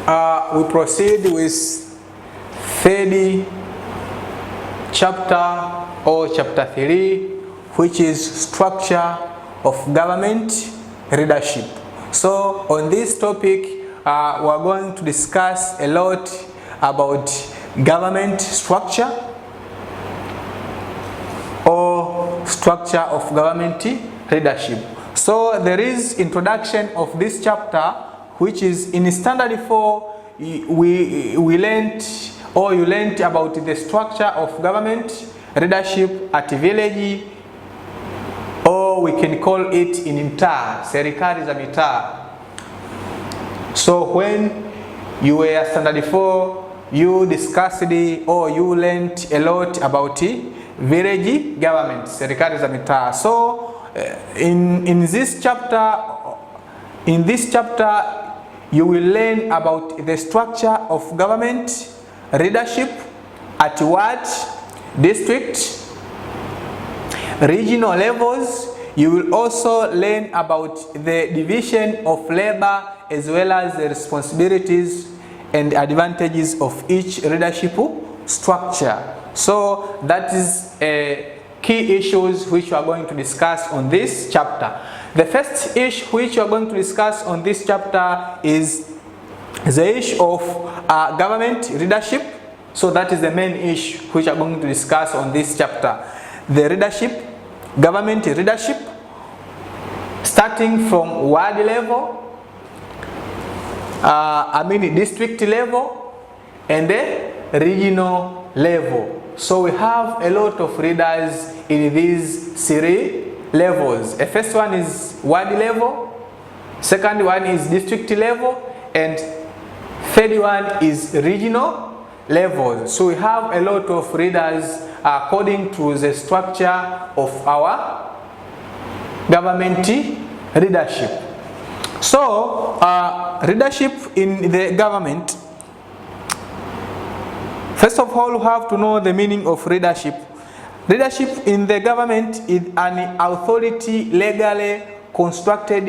We proceed with third chapter or chapter 3, which is structure of government leadership. So on this topic, we are going to discuss a lot about government structure or structure of government leadership. So there is introduction of this chapter, which is in standard 4. We learned, or you learned, about the structure of government leadership at village, or we can call it in mtaa, serikali za mitaa. So when you were standard 4, you discussed or you learned a lot about village government, serikali za mitaa. So in this chapter, you will learn about the structure of government leadership at ward, district, regional levels. You will also learn about the division of labor as well as the responsibilities and advantages of each leadership structure. So that is key issues which we are going to discuss on this chapter. The first issue which we are going to discuss on this chapter is the issue of government leadership. So that is the main issue which we are going to discuss on this chapter. The leadership, government leadership, starting from ward level, district level, and the regional level. So we have a lot of leaders in these three levels. The first one is ward level, second one is district level, and third one is regional level. So we have a lot of leaders according to the structure of our government leadership. So leadership in the government. First of all, we have to know the meaning of leadership. Leadership in the government is an authority legally constructed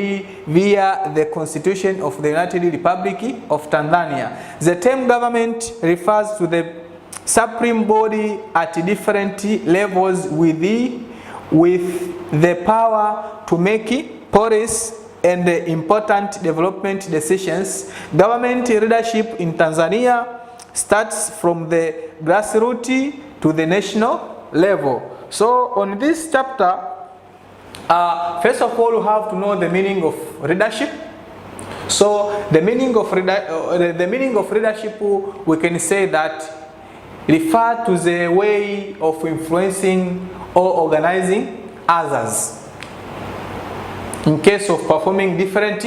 via the Constitution of the United Republic of Tanzania. The term government refers to the supreme body at different levels with the power to make policy and important development decisions. Government leadership in Tanzania starts from the grassroots to the national level. So on this chapter, first of all, we have to know the meaning of leadership. So the meaning of leadership, we can say that refer to the way of influencing or organizing others in case of performing different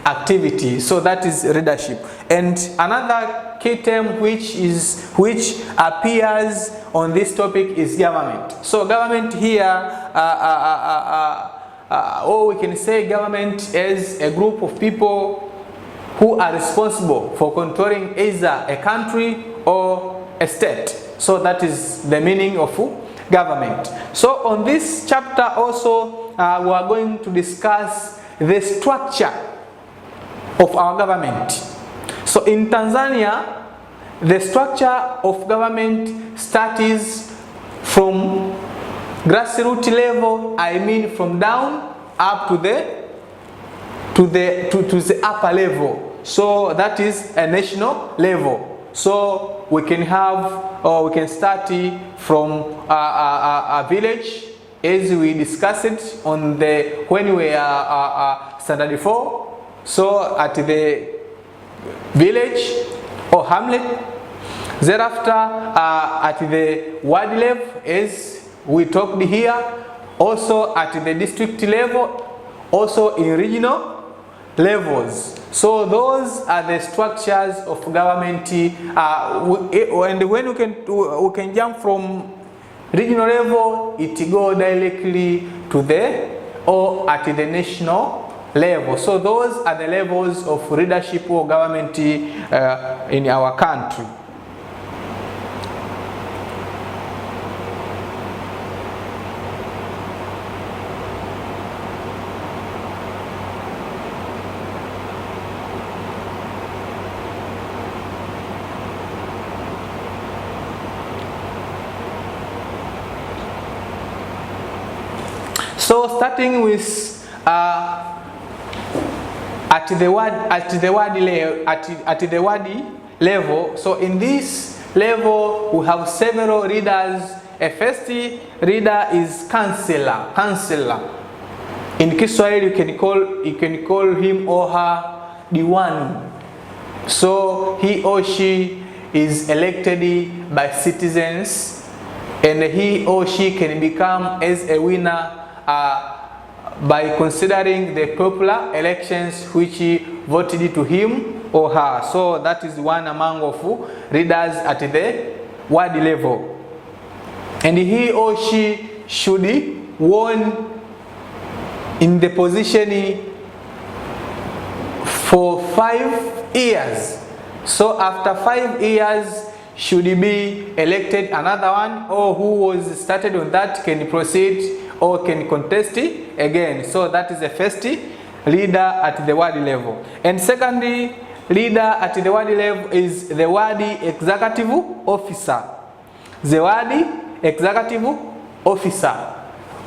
activities. So that is leadership. And another key term which appears on this topic is government. So government here, or we can say government is a group of people who are responsible for controlling either a country or a state. So that is the meaning of government. So on this chapter also, we are going to discuss the structure of our government. So in Tanzania, the structure of government starts from grassroots level, from down up to the upper level. So that is a national level. So we can have, or we can start from a village, as we discussed it on when we are standard 4. So at the village or hamlet, thereafter at the ward level, as we talked here, also at the district level, also in regional levels. So those are the structures of government, and when we can jump from regional level, it go directly to at the national level. So those are the levels of leadership or government in our country. So starting with at the word level. So in this level we have several readers. A first reader is counselor. In Kiswahili you can call him or her diwani. So he or she is elected by citizens, and he or she can become as a winner by considering the popular elections which voted to him or her. So that is one among of readers at the word level. And he or she should won in the position for 5 years. So after 5 years should be elected another one, or who was started on that can proceed or can contest again. So that is the first leader at the ward level. And secondly, leader at the ward level is the ward executive officer. The ward executive officer.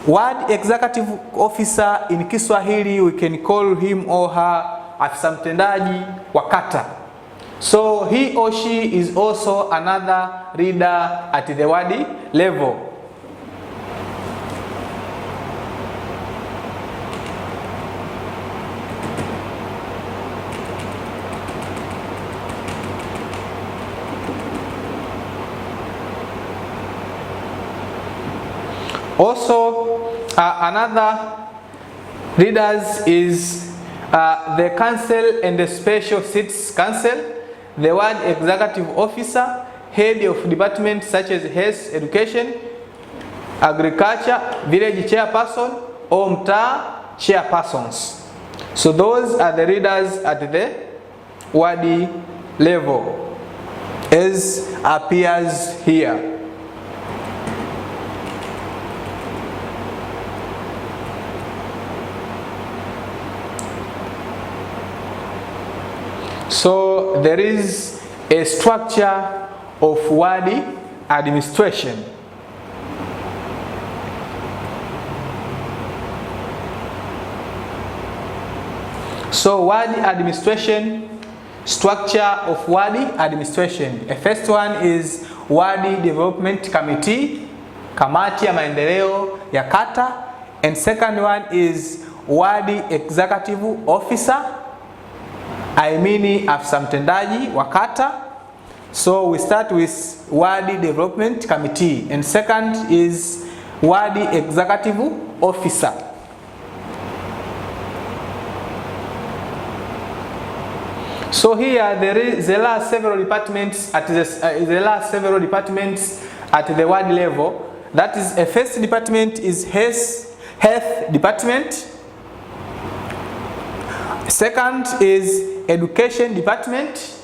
Ward executive officer in Kiswahili we can call him or her afisa mtendaji wa kata. So he or she is also another leader at the ward level. Also, another leaders is the council and the special seats council, the ward executive officer, head of department such as health, education, agriculture, village chairperson, or mtaa chairpersons. So those are the leaders at the ward level as appears here. So there is a structure of ward administration. So ward administration, structure of ward administration. The first one is ward development committee, kamati ya maendeleo ya kata, and second one is ward executive officer, afisa mtendaji wa kata. So we start with ward development committee, and second is ward executive officer. So here there are several departments at the ward level. That is, a first department is health department. Second is education department.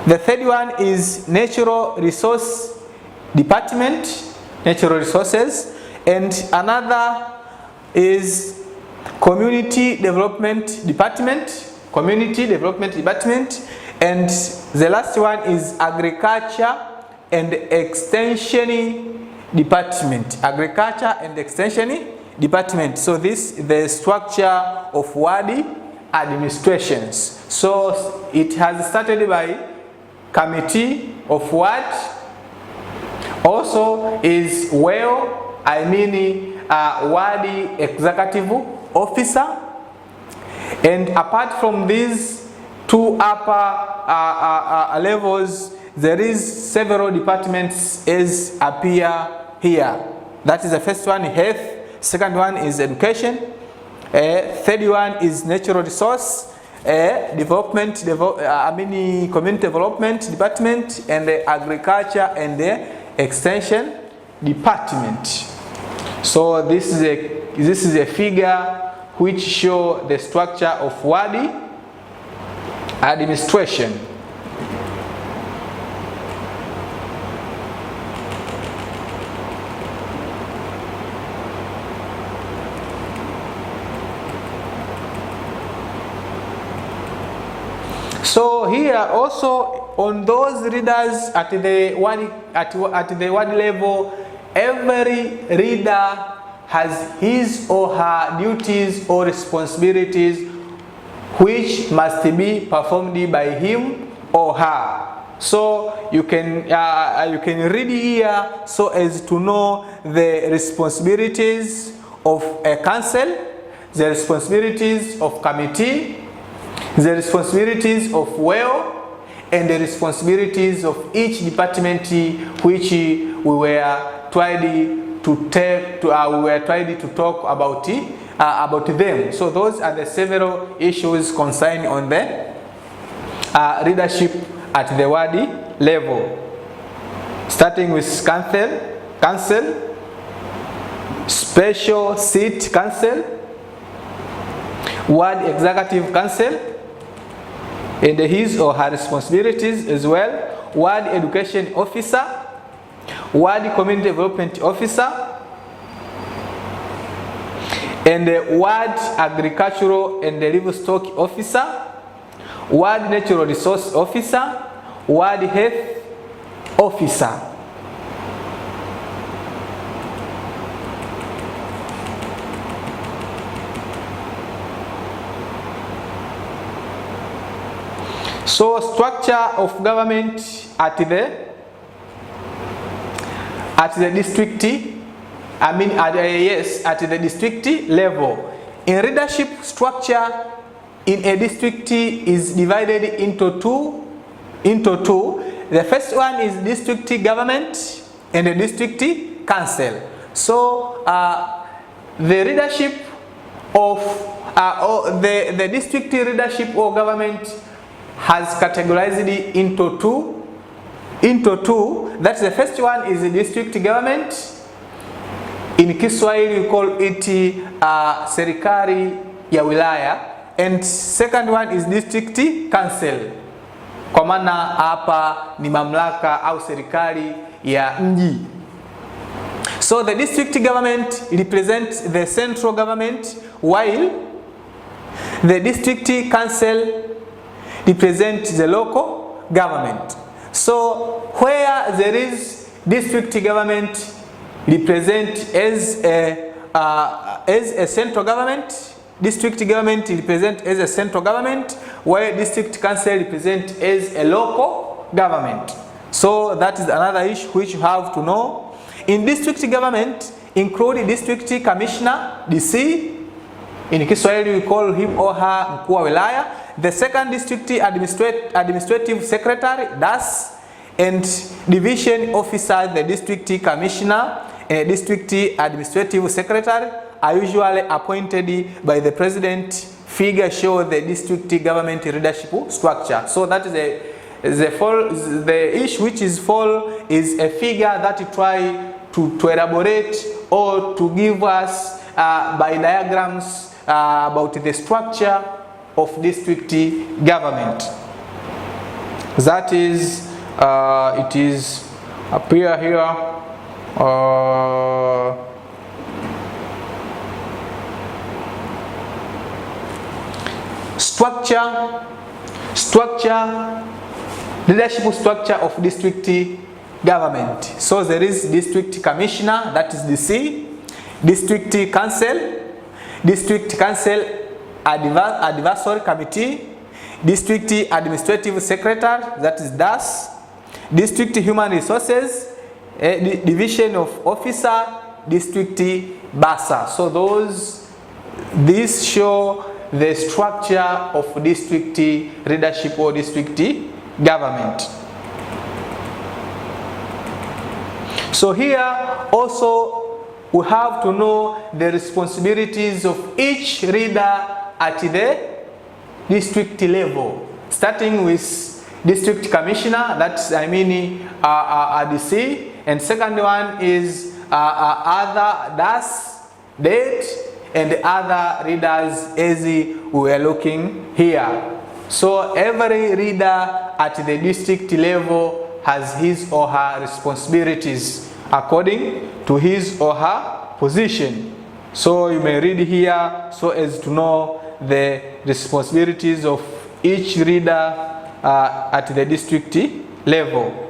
The third one is natural resource department, natural resources, and another is community development department, and the last one is agriculture and extension department. So this is the structure of ward administrations. So it has started by committee of ward. Also is ward executive officer. And apart from these two upper levels, there is several departments as appear here. That is the first one, health. Second one is education. Third one is natural resource community development department, and the agriculture and the extension department. So this is a figure which show the structure of ward administration. So here also on those readers at the ward level, every reader has his or her duties or responsibilities which must be performed by him or her. So you can read here so as to know the responsibilities of a council, the responsibilities of committee, the responsibilities of well, and the responsibilities of each department which we were tried to talk about them. So those are the several issues concerning on the leadership at the ward level, starting with council, special seat council, ward executive council, and his or her responsibilities as well, ward education officer, ward community development officer, and the ward agricultural and livestock officer, ward natural resource officer, ward health officer. So structure of government at the district, at the district level. In leadership structure in a district is divided into two. The first one is district government and the district council. So the leadership of the district leadership or government has categorized it into two. That's the first one is the district government. In Kiswahili we call it serikali ya wilaya, and second one is district council. Kwa maana hapa ni mamlaka au serikali ya mji. So the district government represents the central government, while the district council represents the local government. So where there is district government represent as a central government, district government represent as a central government, while district council represent as a local government. So that is another issue which you have to know. In district government include district commissioner, DC. In Kiswahili we call him or her mkuu wa wilaya. The second district administrative secretary, DAS, and division officer, the district commissioner and district administrative secretary are usually appointed by the president. Figure show the district government leadership structure. So that is the issue which is is a figure that try to elaborate or to give us by diagrams about the structure of district government. That is, it is appear here. Leadership structure of district government. So there is district commissioner, that is DC, district council advisory committee, district administrative secretary, that is DAS, district human resources, division of officer, district BASA. So these show the structure of district leadership or district government. So here also we have to know the responsibilities of each leader at the district level, starting with district commissioner, that's DC, and second one is other DAS, DATE, and other readers as we are looking here. So every reader at the district level has his or her responsibilities according to his or her position. So you may read here so as to know the responsibilities of each reader at the district level.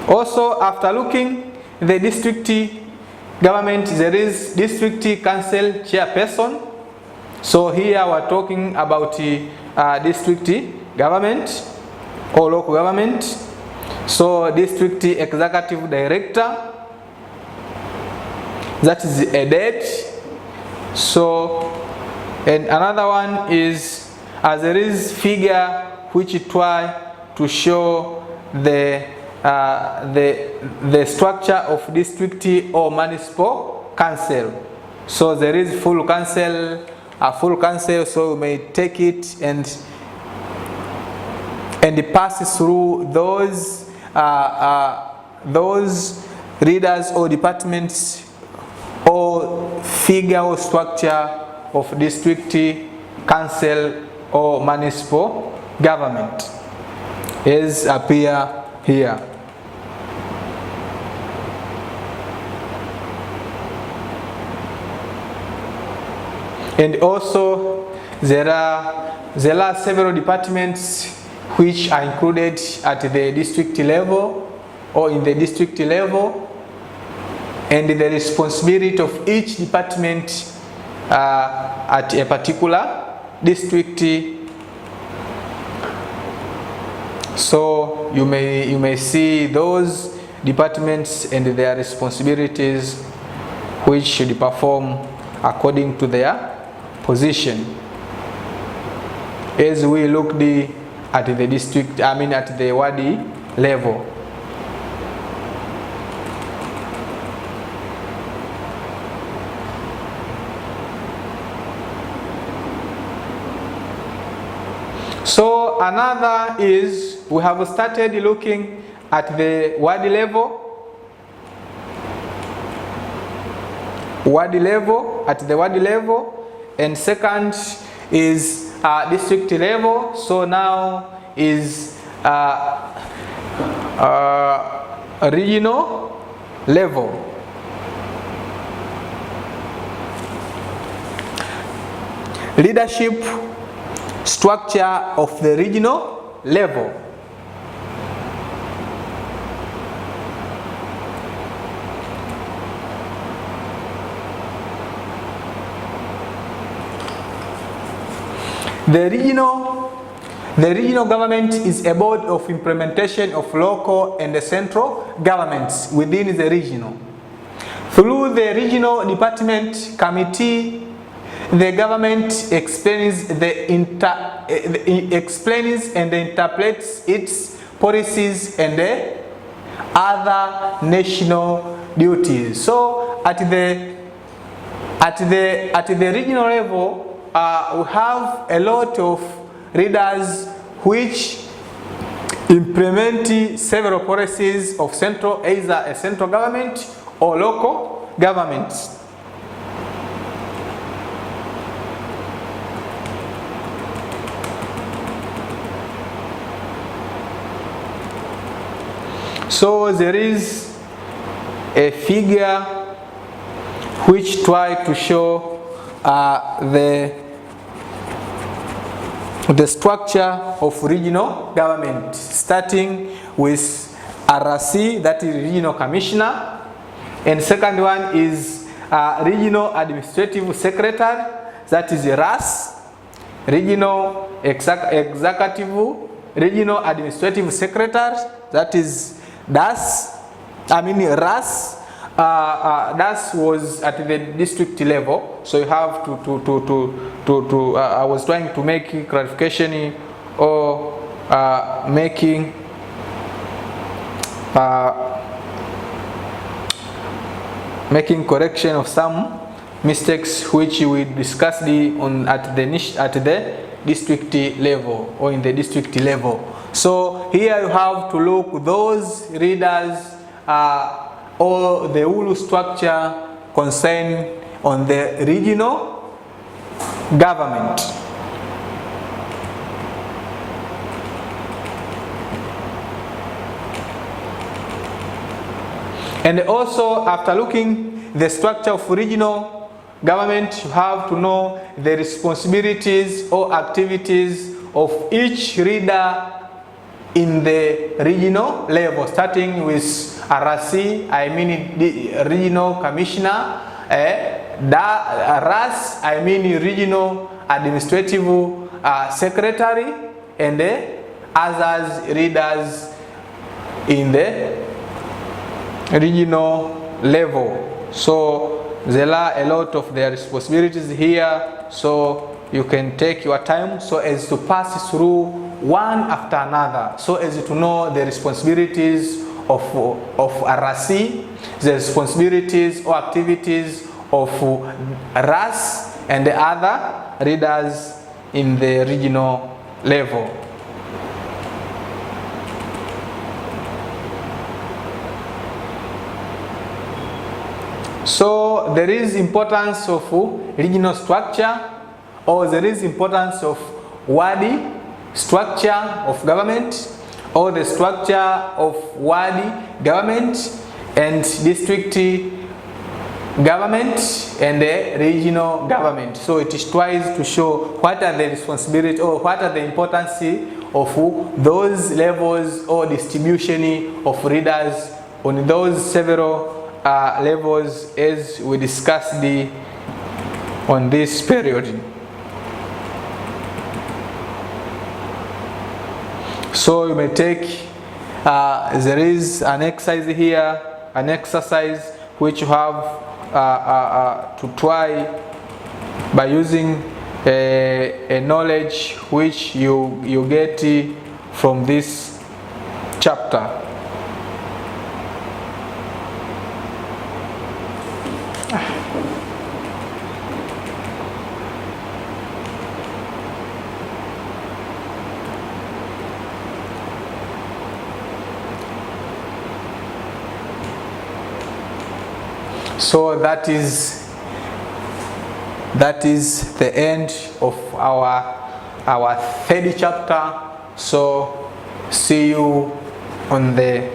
Also, after looking the district government, there is district council chairperson. So here we're talking about district government or local government. So district executive director, that is a dead. So, and another one is there is figure which try to show the structure of district or municipal council. So there is full council, a full council. So you may take it and pass through those readers or departments or figure or structure of district council or municipal government is appear here. And also there are several departments which are included at the district level or in the district level, and the responsibility of each department at a particular district. So you may see those departments and their responsibilities which should perform according to their position. As we look at the district, at the ward level. So another is we have started looking at the ward level. At the ward level, and second is district level. So now is regional level. Leadership structure of the regional level. The regional government is a board of implementation of local and the central governments within the regional. Through the regional department committee, the government explains and interprets its policies and the other national duties. So at the regional level, we have a lot of readers which implement several policies of either a central government or local governments. So there is a figure which tries to show the structure of regional government, starting with RC, that is regional commissioner, and second one is regional administrative secretary, that is RAS, regional executive, regional administrative secretary, that is RAS. DAS was at the district level, so you have to I was trying to make clarification or making correction of some mistakes which we discussed at the district level or in the district level. So here you have to look those readers or the whole structure concerned on the regional government. And also, after looking the structure of regional government, you have to know the responsibilities or activities of each reader in the regional level, starting with RC, I mean the regional commissioner, RAS, I mean regional administrative secretary, and others readers in the regional level. So there are a lot of their responsibilities here, so you can take your time so as to pass through one after another, so as to know the responsibilities of RC, the responsibilities or activities of RAS and the other readers in the regional level. So there is importance of regional structure, or there is importance of ward structure of government, or the structure of ward government and district government and the regional government. So it tries to show what are the responsibility or what are the importance of those levels or distribution of readers on those several levels as we discussed on this period. So you may take, there is an exercise here, an exercise which you have to try by using a knowledge which you get from this chapter. So that is the end of our third chapter. So see you on the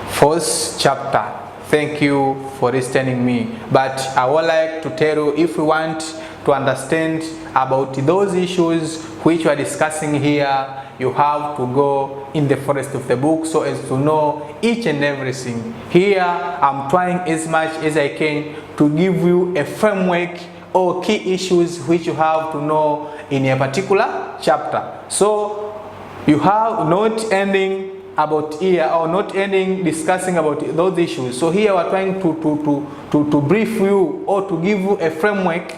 fourth chapter. Thank you for listening me. But I would like to tell you, if you want to understand about those issues which we are discussing here, you have to go in the forest of the book so as to know each and everything. Here I'm trying as much as I can to give you a framework or key issues which you have to know in a particular chapter. So you have not ending about here or not ending discussing about those issues. So here we're trying to brief you or to give you a framework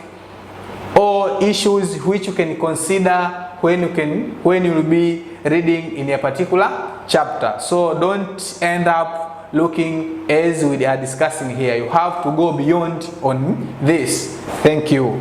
or issues which you can consider when you will be reading in a particular chapter. So don't end up looking as we are discussing here. You have to go beyond on this. Thank you.